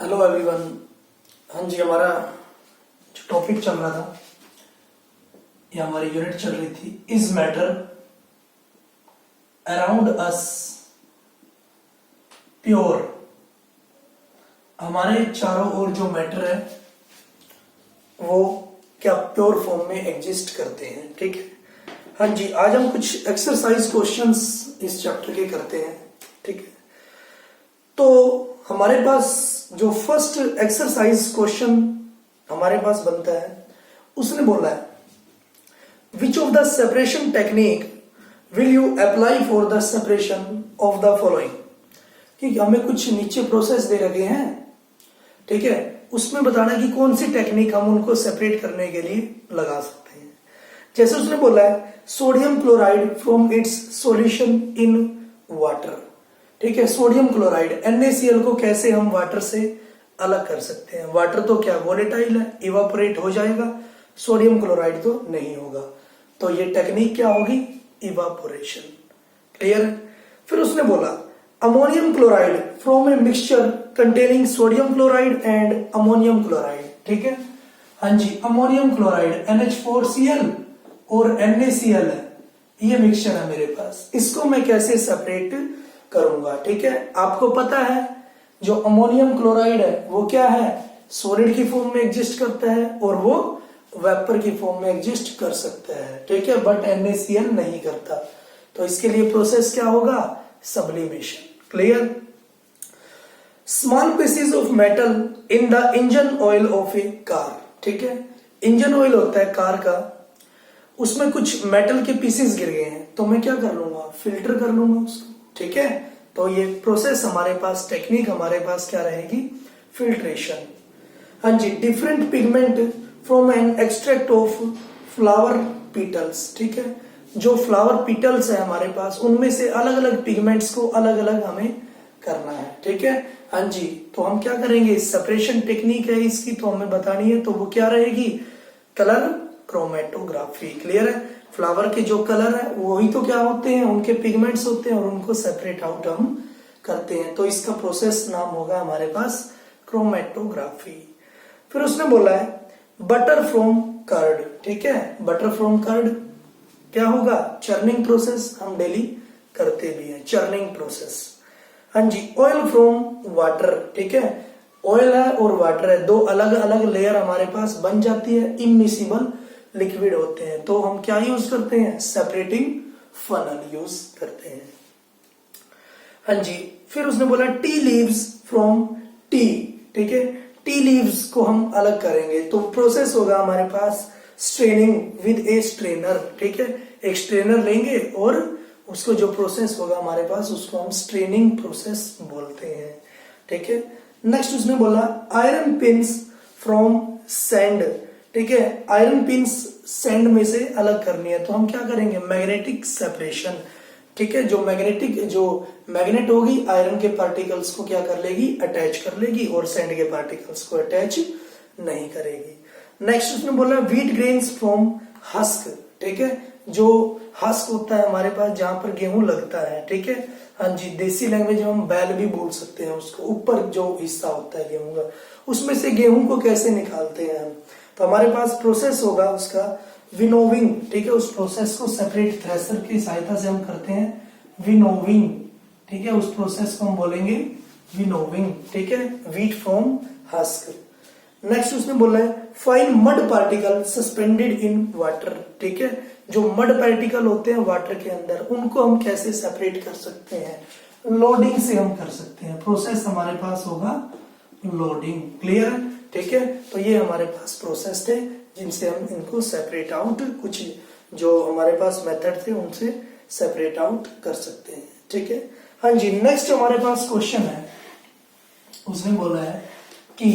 Hello everyone. हाँ जी, हमारा जो टॉपिक चल रहा था या हमारी यूनिट चल रही थी, is matter around us pure. हमारे चारों ओर जो मैटर है वो क्या प्योर फॉर्म में एग्जिस्ट करते हैं। ठीक है, हाँ जी, आज हम कुछ एक्सरसाइज क्वेश्चंस इस चैप्टर के करते हैं। ठीक है, तो हमारे पास जो फर्स्ट एक्सरसाइज क्वेश्चन हमारे पास बनता है, उसने बोला है विच of the separation technique will you apply for the separation of the following. कि हमें कुछ नीचे प्रोसेस दे रखे हैं, ठीक है, उसमें बताना कि कौन सी टेक्निक हम उनको सेपरेट करने के लिए लगा सकते हैं। जैसे उसने बोला है sodium chloride from its solution in water. ठीक है, सोडियम क्लोराइड NaCl को कैसे हम वाटर से अलग कर सकते हैं। वाटर तो क्या वोलेटाइल है, इवापोरेट हो जाएगा, सोडियम क्लोराइड तो नहीं होगा। तो ये टेक्निक क्या होगी, इवापोरेशन। क्लियर है। फिर उसने बोला ammonium chloride from a mixture containing sodium chloride and ammonium chloride. ठीक है, हाँ जी, अमोनियम क्लोराइड NH4Cl और NaCl है, ये मिक्सचर है मेरे पास, इसको मैं कैसे सेपरेट करूंगा। ठीक है, आपको पता है जो अमोनियम क्लोराइड है वो क्या है, सॉलिड की फॉर्म में एग्जिस्ट करता है और वो वेपर की फॉर्म में एग्जिस्ट कर सकता है। ठीक है, बट NaCl नहीं करता। तो इसके लिए प्रोसेस क्या होगा, sublimation. Clear. Small pieces of metal in the engine oil of A car. ठीक है, इंजन ऑयल होता है कार का, उसमें कुछ मेटल के पीसेस गिर गए हैं, तो मैं क्या कर लूंगा, फिल्टर कर लूंगा उसको। ठीक है, तो ये प्रोसेस हमारे पास, टेक्निक हमारे पास क्या रहेगी, फिल्ट्रेशन। हाँ जी, different pigment from an extract of flower petals. ठीक है, जो फ्लावर पीटल्स है हमारे पास, उनमें से अलग अलग पिगमेंट्स को अलग अलग हमें करना है। ठीक है, हाँ जी, तो हम क्या करेंगे, सेपरेशन टेक्निक है इसकी, तो हमें बतानी है, तो वो क्या रहेगी, कलर क्रोमेटोग्राफी। क्लियर है। फ्लावर के जो कलर है वही तो क्या होते हैं, उनके पिगमेंट्स होते हैं और उनको सेपरेट आउट हम करते हैं। तो इसका प्रोसेस नाम होगा हमारे पास क्रोमेटोग्राफी। फिर उसने बोला है बटर फ्रॉम कर्ड। ठीक है, बटर फ्रॉम कर्ड क्या होगा, चर्निंग प्रोसेस, हम डेली करते भी हैं, चर्निंग प्रोसेस। हाँ जी, ऑयल फ्रॉम वाटर। ठीक है, ऑयल है और वाटर है, दो अलग अलग लेयर हमारे पास बन जाती है, इमिसिबल लिक्विड होते हैं, तो हम क्या यूज करते हैं, सेपरेटिंग फनल यूज करते हैं। हाँ जी, फिर उसने बोला टी लीव्स फ्रॉम टी। ठीक है, टी लीव्स को हम अलग करेंगे, तो प्रोसेस होगा हमारे पास स्ट्रेनिंग विद ए स्ट्रेनर। ठीक है, एक स्ट्रेनर लेंगे और उसको जो प्रोसेस होगा हमारे पास, उसको हम स्ट्रेनिंग प्रोसेस बोलते हैं। ठीक है, नेक्स्ट उसने बोला आयरन पिंस फ्रॉम सैंड। ठीक है, आयरन पिंस सैंड में से अलग करनी है, तो हम क्या करेंगे, मैग्नेटिक सेपरेशन। ठीक है, जो मैग्नेट होगी आयरन के पार्टिकल्स को क्या कर लेगी, अटैच कर लेगी, और सैंड के पार्टिकल्स को अटैच नहीं करेगी। नेक्स्ट उसने बोला व्हीट ग्रेन्स फ्रॉम हस्क। ठीक है, जो हस्क होता है हमारे पास जहां पर गेहूं लगता है। ठीक है, हाँ जी, देसी लैंग्वेज में हम बैल भी बोल सकते हैं उसको, ऊपर जो हिस्सा होता है गेहूं का, उसमें से गेहूं को कैसे निकालते हैं हम, तो हमारे पास प्रोसेस होगा उसका विनोविंग। ठीक है, उस प्रोसेस को सेपरेट थ्रेशर की सहायता से हम करते हैं, विनोविंग। ठीक है, उस प्रोसेस को हम बोलेंगे विनोविंग। ठीक है, व्हीट फ्रॉम हस्क। नेक्स्ट उसने बोला है fine mud particle suspended in water. ठीक है, जो मड पार्टिकल होते हैं वाटर के अंदर, उनको हम कैसे सेपरेट कर सकते हैं, लोडिंग से हम कर सकते हैं। प्रोसेस हमारे पास होगा लोडिंग। क्लियर है। ठीक है, तो ये हमारे पास प्रोसेस थे जिनसे हम इनको सेपरेट आउट, कुछ जो हमारे पास मेथड थे उनसे सेपरेट आउट कर सकते हैं। ठीक है, हाँ जी, नेक्स्ट हमारे पास क्वेश्चन है, उसने बोला है कि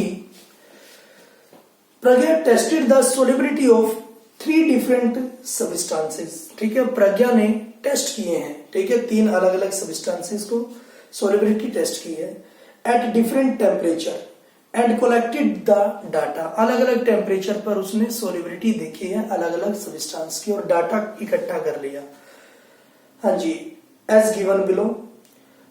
Pragya tested the solubility of 3 different substances. ठीक है, प्रज्ञा ने टेस्ट किए हैं, ठीक है, 3 अलग अलग सब्सटेंसेस को सोलिबिलिटी टेस्ट की है at different temperature and collected the data. अलग अलग टेम्परेचर पर उसने सोलिबिलिटी देखी है अलग अलग सब्सटेंस की और डाटा इकट्ठा कर लिया। हाँ जी, एज गिवन बिलो।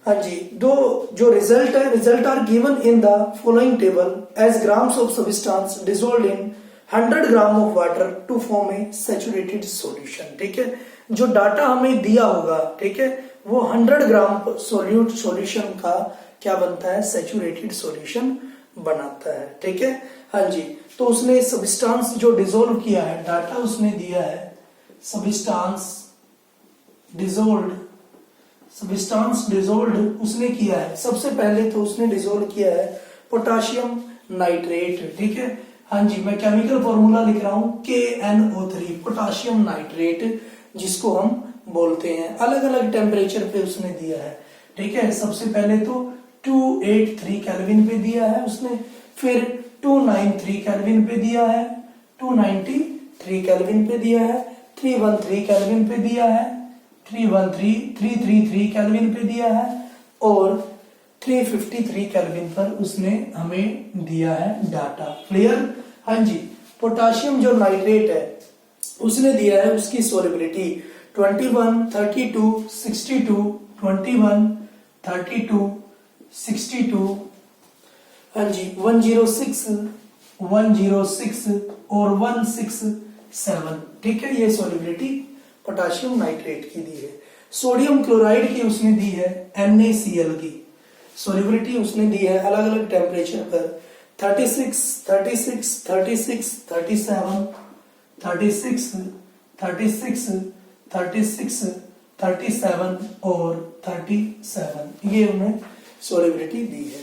हाँ जी, दो जो रिजल्ट है, result are given in the following table as grams of substance dissolved in 100 gram of water to form a saturated solution. ठीक है, जो डाटा हमें दिया होगा, ठीक है, वो 100 ग्राम सोल्यूट सॉल्यूशन का क्या बनता है, सैचुरेटेड सॉल्यूशन बनाता है। ठीक है, हाँ जी, तो उसने सब्सटेंस जो डिसॉल्व किया है, डाटा उसने दिया है सब्सटेंस डिसॉल्व्ड उसने किया है। सबसे पहले तो उसने डिसॉल्व किया है पोटाशियम नाइट्रेट। ठीक है, हाँ जी, मैं केमिकल फॉर्मूला लिख रहा हूं KNO3, पोटाशियम नाइट्रेट जिसको हम बोलते हैं। अलग अलग टेम्परेचर पे उसने दिया है। ठीक है, सबसे पहले तो 283 केल्विन पे दिया है उसने, फिर 293 केल्विन पे दिया है, 293 केल्विन पे दिया है, 313 केल्विन पे दिया है, 333 केल्विन पे दिया है और 353 केल्विन पर उसने हमें दिया है डाटा। क्लियर? हाँ जी, पोटाशियम जो नाइट्रेट है उसने दिया है उसकी सोलिबिलिटी 21, 32, 62, 21, 32, 62, हाँ जी, 106 और 167। ठीक है, ये सोलिबिलिटी पोटाशियम नाइट्रेट की दी है। सोडियम क्लोराइड की उसने दी है NaCl की सोलिबिलिटी उसने दी है अलग अलग टेम्परेचर पर 36, 36, 36, 37, 36, 36, 36, 37 और 37, ये उन्हें सोलिबिलिटी दी है।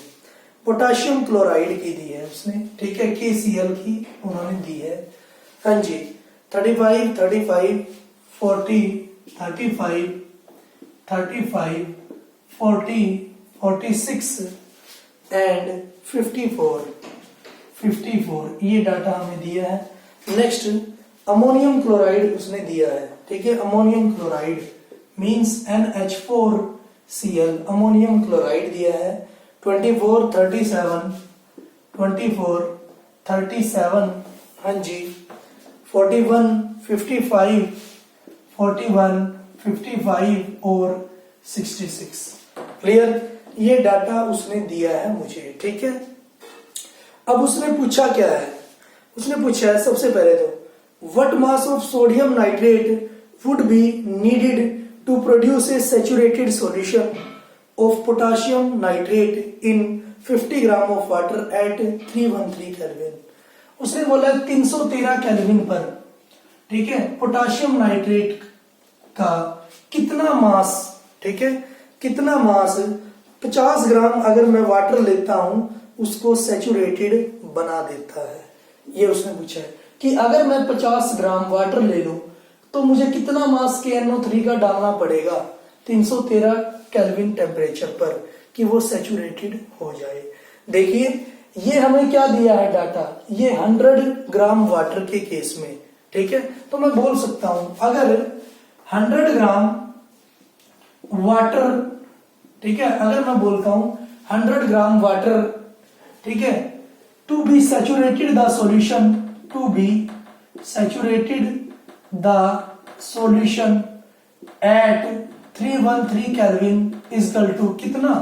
पोटाशियम क्लोराइड की दी है उसने। ठीक है, KCl की उन्होंने दी है। हाँ जी, 35, 35, 40, 35, 35, 40, 46 एंड 54 ये डाटा हमें दिया है। नेक्स्ट अमोनियम क्लोराइड उसने दिया है। ठीक है, ammonium chloride means NH4Cl, ammonium chloride दिया है 24, 37, 24, 37, हाँ जी, 41, 55, 41, 55 और 66। क्लियर? ये डाटा उसने दिया है मुझे। ठीक है, अब उसने पूछा क्या है, उसने पूछा है सबसे पहले तो what mass of sodium nitrate would be needed to produce a saturated solution of potassium nitrate in 50 gram of water at 313 kelvin. उसने बोला 313 केल्विन पर, ठीक है, पोटाशियम नाइट्रेट का कितना मास, ठीक है, कितना मास 50 ग्राम अगर मैं वाटर लेता हूं उसको सैचुरेटेड बना देता है। ये उसने पूछा है कि अगर मैं 50 ग्राम वाटर ले लूं तो मुझे कितना मास KNO3 का डालना पड़ेगा 313 केल्विन टेम्परेचर पर कि वो सैचुरेटेड हो जाए। देखिए ये हमें क्या दिया है डाटा, ये 100 ग्राम वाटर के केस में। ठीक है, तो मैं बोल सकता हूं अगर 100 ग्राम वाटर, ठीक है, अगर मैं बोलता हूं 100 ग्राम वाटर, ठीक है, to be saturated the solution, to be saturated the solution at 313 kelvin is equal to कितना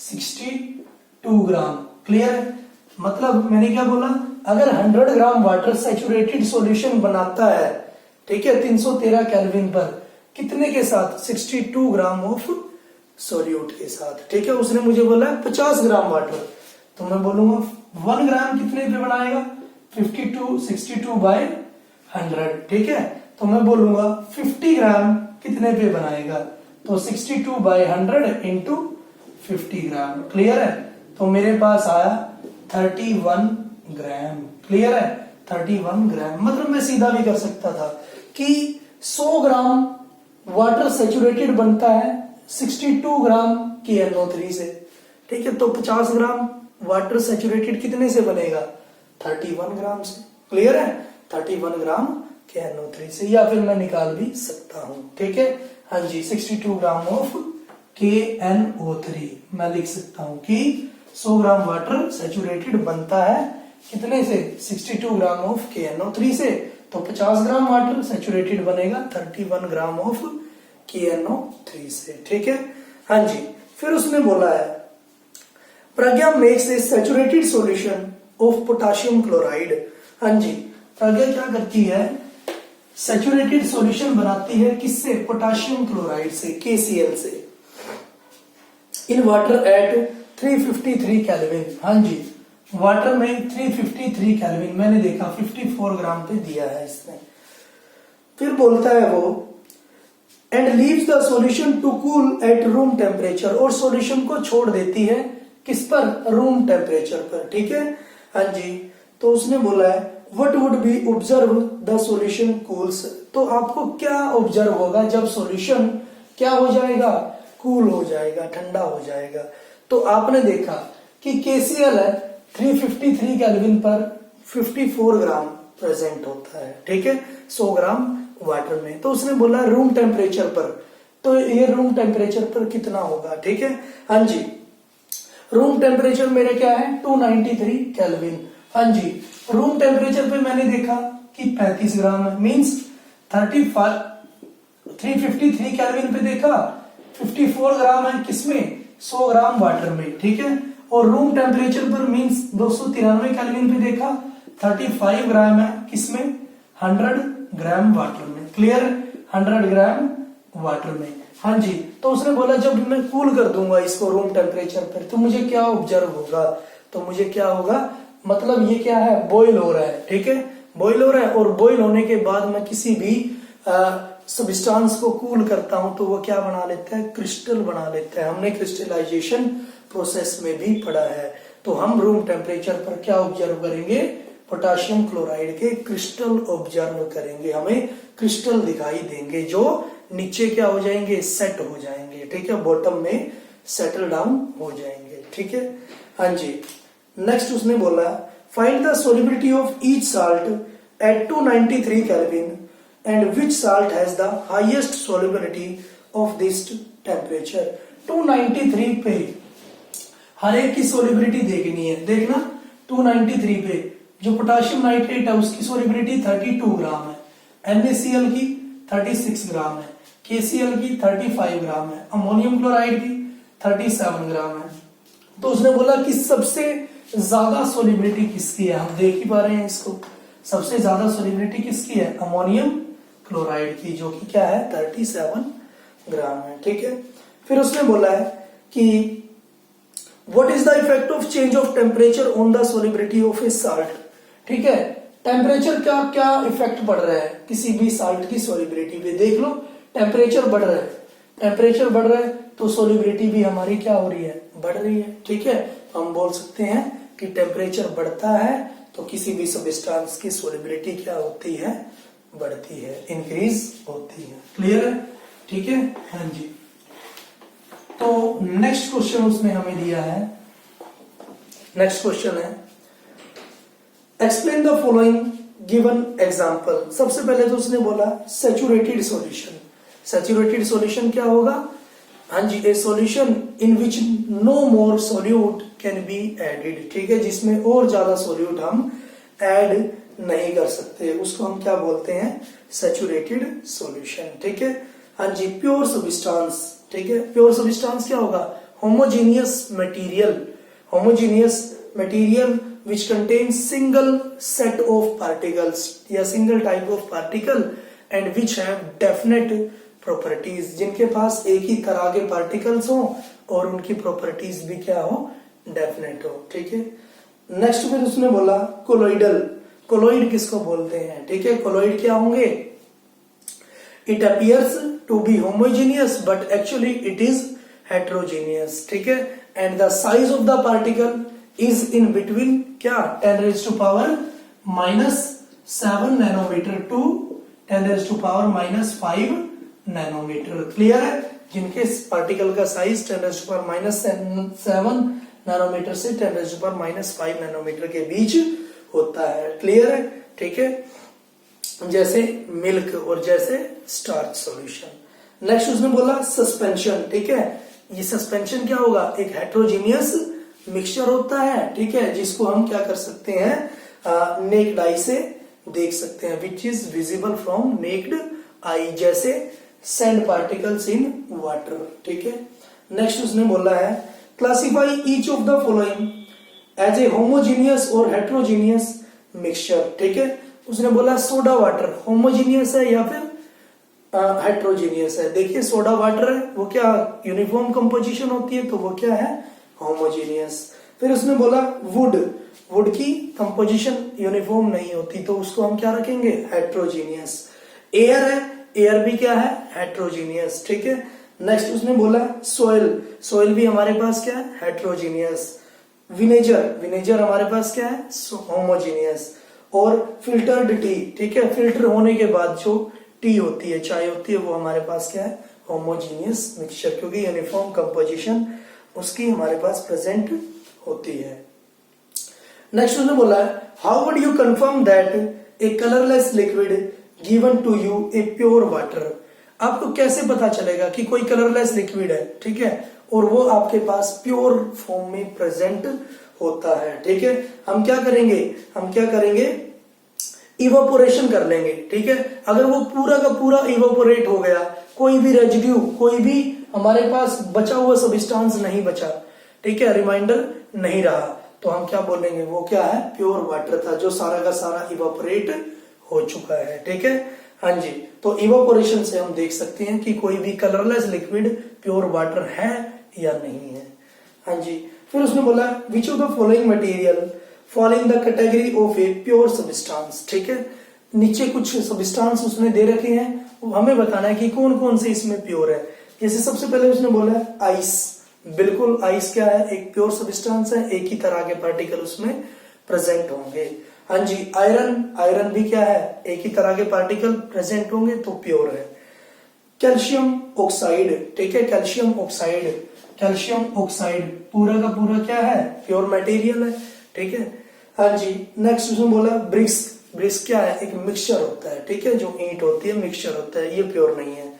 62 ग्राम। क्लियर? मतलब मैंने क्या बोला, अगर 100 ग्राम वाटर सैचुरेटेड सॉल्यूशन बनाता है, ठीक है, 313 केल्विन पर कितने के साथ, 62 ग्राम ऑफ सोल्यूट के साथ। ठीक है, उसने मुझे बोला 50 ग्राम वाटर, तो मैं बोलूंगा 1 ग्राम कितने पे बनाएगा 52, 62 बाय 100। ठीक है, तो मैं बोलूंगा 50 ग्राम कितने पे बनाएगा, तो 62 बाय 100 इंटू 50 ग्राम। क्लियर है? तो मेरे पास आया 31 ग्राम। क्लियर है? 31 ग्राम। मतलब मैं सीधा भी कर सकता था कि 100 ग्राम वाटर सैचुरेटेड बनता है 62 ग्राम KNO3 से। ठीक है, तो 50 ग्राम वाटर सैचुरेटेड कितने से बनेगा 31 ग्राम से। क्लियर है? 31 ग्राम KNO3 से, या फिर मैं निकाल भी सकता हूं। ठीक है, हाँ जी, 62 ग्राम ऑफ KNO3 मैं लिख सकता हूं कि 100 ग्राम वाटर सैचुरेटेड बनता है कितने से 62 ग्राम ऑफ KNO3 से, तो 50 ग्राम वाटर सैचुरेटेड बनेगा 31 ग्राम ऑफ KNO3 से। ठीक है, हाँ जी, फिर उसने बोला है Pragya makes a saturated solution of potassium chloride. हाँ जी, प्रज्ञा क्या करती है, सैचुरेटेड सॉल्यूशन बनाती है किससे, पोटाशियम क्लोराइड से, KCl से, इन वाटर एट 353 केल्विन। हाँ जी, वाटर में 353 केल्विन, मैंने देखा 54 ग्राम पे दिया है इसने। फिर बोलता है वो and leaves the solution to cool at room temperature, और सॉल्यूशन को छोड़ देती है किस पर, रूम टेम्परेचर पर। ठीक है, हाँ जी, तो उसने बोला है what would be observe the solution cools, तो आपको क्या ऑब्जर्व होगा जब सॉल्यूशन क्या हो जाएगा, कूल हो जाएगा, ठंडा हो जाएगा। तो आपने देखा कि KCl है 353 केल्विन पर 54 ग्राम प्रेजेंट होता है। ठीक है, 100 ग्राम वाटर में। तो उसने बोला रूम टेम्परेचर पर, तो ये रूम टेम्परेचर पर कितना होगा। ठीक है, हाँ जी, रूम टेम्परेचर मेरे क्या है 293 केल्विन। हाँ जी, रूम टेम्परेचर पे मैंने देखा कि 35 ग्राम है, मींस 353 केल्विन पे देखा 54 ग्राम है किसमें, 100 ग्राम वाटर में। ठीक है, और रूम टेम्परेचर पर मींस 293 केल्विन पे देखा 35 ग्राम है किसमें, 100 ग्राम वाटर में। क्लियर, 100 ग्राम वाटर में। हाँ जी, तो उसने बोला जब मैं कूल कर दूंगा इसको रूम टेम्परेचर पर तो मुझे क्या ऑब्जर्व होगा, तो मुझे क्या होगा, मतलब ये क्या है, बॉईल हो रहा है। ठीक है, बॉईल हो रहा है, और बॉईल होने के बाद मैं किसी भी सब्सटेंस को कूल करता हूं तो वो क्या बना लेता है, क्रिस्टल बना लेता है। हमने क्रिस्टलाइजेशन प्रोसेस में भी पढ़ा है। तो हम रूम टेम्परेचर पर क्या ऑब्जर्व करेंगे, पोटाशियम क्लोराइड के क्रिस्टल ऑब्जर्व करेंगे, हमें क्रिस्टल दिखाई देंगे जो नीचे क्या हो जाएंगे, सेट हो जाएंगे। ठीक है, बॉटम में सेटल डाउन हो जाएंगे। ठीक है, हाँ जी, नेक्स्ट उसने बोला find the solubility of each salt at 293 kelvin and which salt has the highest solubility of this temperature. 293 पे हर एक की सोलिबिलिटी देखनी है। देखना 293 पे जो पोटाशियम नाइट्रेट है उसकी सोलिबिलिटी 32 ग्राम है, NaCl की 36 ग्राम है, KCl की 35 ग्राम है, अमोनियम क्लोराइड की 37 ग्राम है। तो उसने बोला कि सबसे ज्यादा सोलिबिलिटी किसकी है, हम देख ही पा रहे हैं इसको, सबसे ज्यादा सोलिबिलिटी किसकी है, अमोनियम क्लोराइड की, जो कि क्या है 37 ग्राम है। ठीक है, फिर उसने बोला है कि what is the effect of change of temperature on the solubility of A salt. ठीक है, टेम्परेचर का क्या इफेक्ट पड़ रहा है किसी भी साल्ट की सोलिबिलिटी पे। देख लो, टेम्परेचर बढ़ रहा है, टेम्परेचर बढ़ रहा है तो सोलिबिलिटी भी हमारी क्या हो रही है, बढ़ रही है। ठीक है, तो हम बोल सकते हैं कि टेम्परेचर बढ़ता है तो किसी भी सब्सटेंस की सोलिबिलिटी क्या होती है, बढ़ती है, इंक्रीज होती है। क्लियर है, ठीक है, हाँ जी। तो नेक्स्ट क्वेश्चन उसने हमें दिया है, नेक्स्ट क्वेश्चन है explain the following given example. सबसे पहले तो उसने बोला सैचुरेटेड सॉल्यूशन। सैचुरेटेड सॉल्यूशन क्या होगा, हाँ जी, a solution in which no more solute can be added. ठीक है, जिसमें और ज्यादा सोल्यूट हम ऐड नहीं कर सकते, उसको हम क्या बोलते हैं, सैचुरेटेड सॉल्यूशन। ठीक है, हाँ जी। प्योर सब्सटेंस, ठीक है, प्योर सब्सटेंस क्या होगा, homogeneous material, homogeneous material which contains single set of particles या single type of particle and which have definite properties, जिनके पास एक ही तरह के particles हो और उनकी properties भी क्या हो, definite हो। ठीक है, नेक्स्ट फिर उसने बोला कोलोइडल। कोलोइड किसको बोलते हैं, ठीक है, कोलोइड क्या होंगे, it appears to be homogeneous but actually it is heterogeneous। ठीक है, and the size of the particle is in between क्या 10 raised to power -7 nanometer to 10 raised to power -5 nanometer. Clear है, जिनके पार्टिकल का size 10 raised to power -7 nanometer से 10 raised to power -5 nanometre के बीच होता है। क्लियर है, ठीक है, जैसे मिल्क और जैसे स्टार्च सॉल्यूशन। नेक्स्ट उसने बोला सस्पेंशन। ठीक है, ये सस्पेंशन क्या होगा, एक हेट्रोजीनियस मिक्सचर होता है, ठीक है, जिसको हम क्या कर सकते हैं, नेक्ड आई से देख सकते हैं, which is visible from necked आई, जैसे सैंड पार्टिकल्स इन वाटर। ठीक है, नेक्स्ट उसने बोला है classify each of the following as a homogeneous और हेट्रोजीनियस मिक्सचर। ठीक है, उसने बोला सोडा वाटर होमोजीनियस है या फिर हेट्रोजीनियस है। देखिए सोडा वाटर है वो क्या यूनिफॉर्म कंपोजिशन होती है, तो वो क्या है होमोजीनियस। फिर उसने बोला वुड, वुड की कंपोजिशन यूनिफॉर्म नहीं होती तो उसको हम क्या रखेंगे हेट्रोजीनियस। एयर है, एयर भी क्या है हेट्रोजीनियस। ठीक है, नेक्स्ट उसने बोला सोइल, सोइल भी हमारे पास क्या है हेट्रोजीनियस। विनेगर, विनेगर हमारे पास क्या है होमोजीनियस। और फिल्टर्ड टी, ठीक है, फिल्टर होने के बाद जो टी होती है चाय होती है वो हमारे पास क्या है होमोजीनियस मिक्सचर, क्योंकि यूनिफॉर्म कंपोजिशन उसकी हमारे पास प्रेजेंट होती है। नेक्स्ट उसने बोला है how would you confirm that a colourless liquid given to you a pure water. आपको कैसे पता चलेगा कि कोई कलरलेस लिक्विड है, ठीक है, और वो आपके पास प्योर फॉर्म में प्रेजेंट होता है। ठीक है, हम क्या करेंगे इवापोरेशन कर लेंगे। ठीक है, अगर वो पूरा का पूरा इवापोरेट हो गया, कोई भी रेजिड्यू, कोई भी हमारे पास बचा हुआ सब्सटेंस नहीं बचा, ठीक है, रिमाइंडर नहीं रहा, तो हम क्या बोलेंगे वो क्या है प्योर वाटर था जो सारा का सारा इवापोरेट हो चुका है। ठीक है, हाँ जी, तो इवापोरेशन से हम देख सकते हैं कि कोई भी कलरलेस लिक्विड प्योर वाटर है या नहीं है। हाँ जी, फिर उसने बोला विच of the following material fall in the category of a pure substance. ठीक है, नीचे कुछ सब्सटेंस उसने दे रखे हैं, हमें बताना है कि कौन कौन से इसमें प्योर है। जैसे सबसे पहले उसने बोला है आइस, बिल्कुल आइस क्या है एक प्योर सब्सटेंस है, एक ही तरह के पार्टिकल उसमें प्रेजेंट होंगे। हाँ जी, आयरन, आयरन भी क्या है एक ही तरह के पार्टिकल प्रेजेंट होंगे तो प्योर है। कैल्शियम ऑक्साइड, ठीक है, कैल्शियम ऑक्साइड, कैल्शियम ऑक्साइड पूरा का पूरा क्या है प्योर मटेरियल है। ठीक है, हाँ जी, नेक्स्ट उसने बोला ब्रिक्स, ब्रिक्स क्या है एक मिक्सचर होता है, ठीक है, जो ईंट होती है मिक्सचर होता है, ये प्योर नहीं है।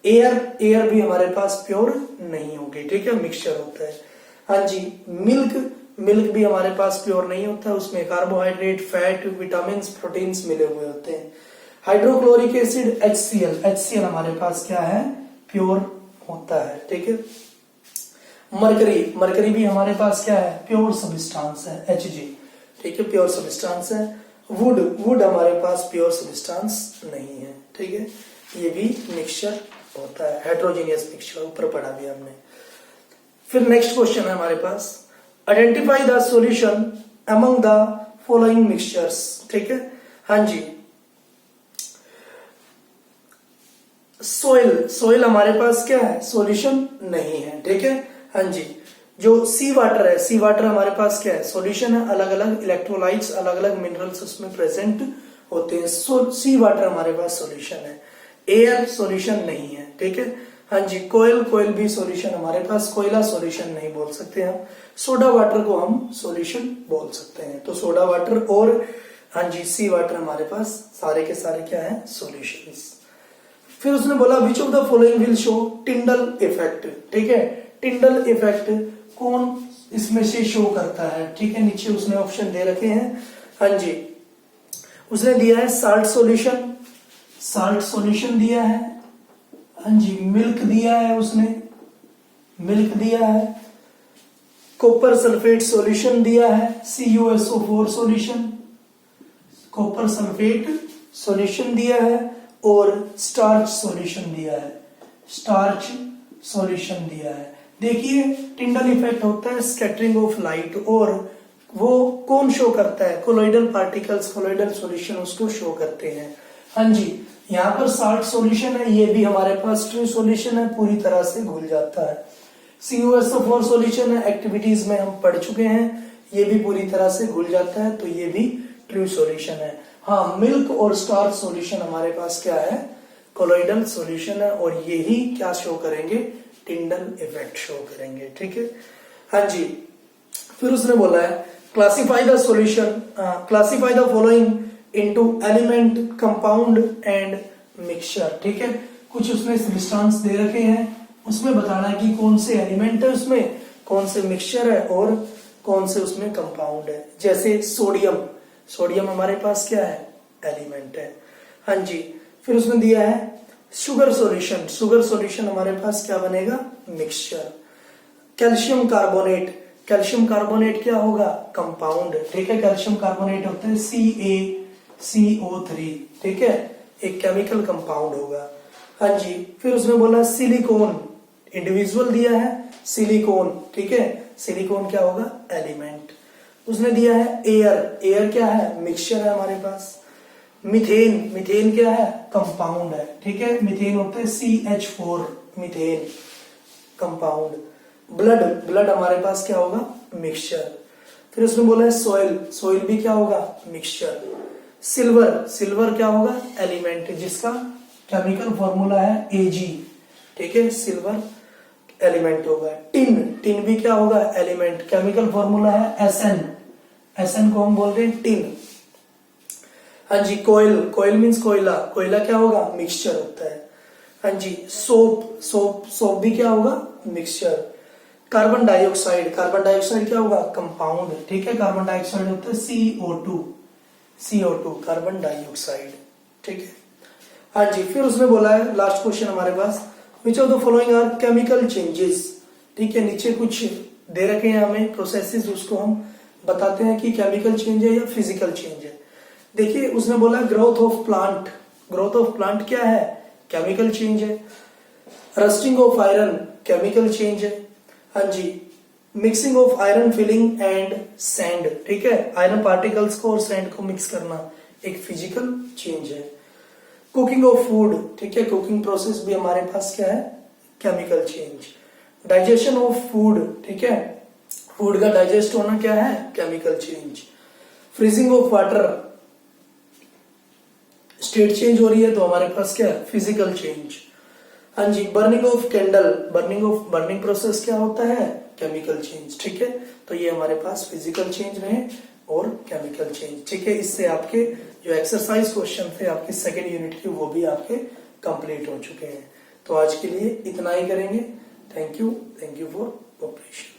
एयर, एयर भी हमारे पास प्योर नहीं होगी, ठीक है, मिक्सचर होता है। हाँ जी, मिल्क, मिल्क भी हमारे पास प्योर नहीं होता है, उसमें कार्बोहाइड्रेट, फैट, विटामिन, प्रोटीन्स मिले हुए होते हैं। हाइड्रोक्लोरिक एसिड HCl, HCl हमारे पास क्या है प्योर होता है। ठीक है, मरकरी, मरकरी भी हमारे पास क्या है प्योर सब्सटेंस है Hg, ठीक है, प्योर सब्सटेंस है। वुड, वुड हमारे पास प्योर सब्सटेंस नहीं है। ठीक है, ये भी मिक्सचर होता है, हेट्रोजीनियस मिक्सचर, ऊपर पढ़ा भी हमने। फिर नेक्स्ट क्वेश्चन है हमारे पास identify the solution among the following mixtures. ठीक है, हाँ जी, सोइल, सोइल हमारे पास क्या है सॉल्यूशन नहीं है। ठीक है, हाँ जी, जो सी वाटर है, सी वाटर हमारे पास क्या है सॉल्यूशन है, अलग अलग इलेक्ट्रोलाइट्स, अलग अलग मिनरल्स उसमें प्रेजेंट होते हैं, सी वाटर हमारे पास सॉल्यूशन है। एयर सॉल्यूशन नहीं है। ठीक है, हाँ जी, कोयल, कोयल भी सॉल्यूशन हमारे पास, कोयला सॉल्यूशन नहीं बोल सकते हम। सोडा वाटर को हम सॉल्यूशन बोल सकते हैं, तो सोडा वाटर और हाँ जी सी वाटर हमारे पास सारे के सारे क्या है सॉल्यूशंस। फिर उसने बोला विच of the following will show Tyndall effect. ठीक है, टिंडल इफेक्ट कौन इसमें से शो करता है। ठीक है, नीचे उसने ऑप्शन दे रखे हैं। हाँ जी, उसने दिया है साल्ट सॉल्यूशन, साल्ट सॉल्यूशन दिया है। हाँ जी, मिल्क दिया है उसने, मिल्क दिया है। कॉपर सल्फेट सॉल्यूशन दिया है, CuSO4 solution, copper sulphate solution दिया है। और स्टार्च सॉल्यूशन दिया है, स्टार्च सॉल्यूशन दिया है। देखिए टिंडल इफेक्ट होता है स्कैटरिंग ऑफ लाइट, और वो कौन शो करता है कोलोइडल पार्टिकल्स, कोलोइडल सॉल्यूशन उसको शो करते हैं। हाँ जी, यहाँ पर साल्ट सॉल्यूशन है, ये भी हमारे पास ट्रू सॉल्यूशन है, पूरी तरह से घुल जाता है। CuSO4 सॉल्यूशन है, एक्टिविटीज में हम पढ़ चुके हैं, ये भी पूरी तरह से घुल जाता है, तो ये भी ट्रू सॉल्यूशन है। हाँ, मिल्क और स्टार्च सॉल्यूशन हमारे पास क्या है कोलोइडल सॉल्यूशन है, और ये ही क्या शो करेंगे टिंडल इफेक्ट शो करेंगे। ठीक है, हाँ जी, फिर उसने बोला है classify the solution, classify the following into element, compound and mixture. ठीक है, कुछ उसने सब्सटेंस दे रखे हैं, उसमें बताना है कि कौन से एलिमेंट है उसमें, कौन से मिक्सचर है और कौन से उसमें कंपाउंड है। जैसे सोडियम, सोडियम हमारे पास क्या है एलिमेंट है। हाँ जी, फिर उसने दिया है शुगर सॉल्यूशन, शुगर सॉल्यूशन हमारे पास क्या बनेगा mixture. Calcium carbonate, calcium carbonate क्या होगा? कंपाउंड, ठीक है। कैल्शियम कार्बोनेट होता है CaCO3, ठीक है, एक केमिकल कंपाउंड होगा। हाँ जी, फिर उसने बोला सिलिकॉन, इंडिविजुअल दिया है सिलिकॉन, ठीक है, सिलिकॉन क्या होगा? एलिमेंट। उसने दिया है एयर, एयर क्या है? मिक्सचर है हमारे पास। मीथेन, मीथेन क्या है? कंपाउंड है, ठीक है, मीथेन होता है CH4, methane compound. Blood, blood हमारे पास क्या होगा? मिक्सचर। फिर उसने बोला है सॉइल, सॉइल भी क्या होगा? मिक्सचर। सिल्वर, सिल्वर क्या होगा? एलिमेंट, जिसका केमिकल फॉर्मूला है Ag, ठीक है, सिल्वर एलिमेंट होगा। टिन, टिन भी क्या होगा? एलिमेंट, केमिकल फॉर्मूला है Sn, Sn को हम बोल रहे हैं टिन। हाँ जी, कोयल, कोयल मीन्स कोयला, कोयला क्या होगा? मिक्सचर होता है। हाँ जी, सोप, सोप, सोप भी क्या होगा? Mixture. Carbon dioxide, carbon dioxide क्या होगा? कंपाउंड, ठीक है, कार्बन डाइऑक्साइड होता है CO2, CO2 कार्बन डाइऑक्साइड, ठीक है। हाँ जी, फिर उसने बोला है लास्ट क्वेश्चन हमारे पास, which of the following are chemical changes, ठीक है, नीचे कुछ दे रखे हैं हमें प्रोसेसेस, उसको हम बताते हैं कि केमिकल चेंज है या फिजिकल चेंज है। देखिए उसने बोला growth of plant, growth of plant क्या है? केमिकल चेंज है। Rusting of iron, chemical change है। हाँ जी, mixing of iron filing and sand, ठीक है, आयरन पार्टिकल्स को और सैंड को मिक्स करना एक फिजिकल चेंज है। कुकिंग ऑफ फूड, ठीक है, कुकिंग प्रोसेस भी हमारे पास क्या है? Chemical change. Digestion of food, ठीक है, फूड का डाइजेस्ट होना क्या है? Chemical change. Freezing of water, state change हो रही है तो हमारे पास क्या है? Physical change. हाँ जी, burning of candle, burning process क्या होता है? केमिकल चेंज, ठीक है। तो ये हमारे पास फिजिकल चेंज रहे और केमिकल चेंज, ठीक है। इससे आपके जो एक्सरसाइज क्वेश्चन थे आपके सेकेंड यूनिट के, वो भी आपके कंप्लीट हो चुके हैं। तो आज के लिए इतना ही करेंगे। Thank you for cooperation.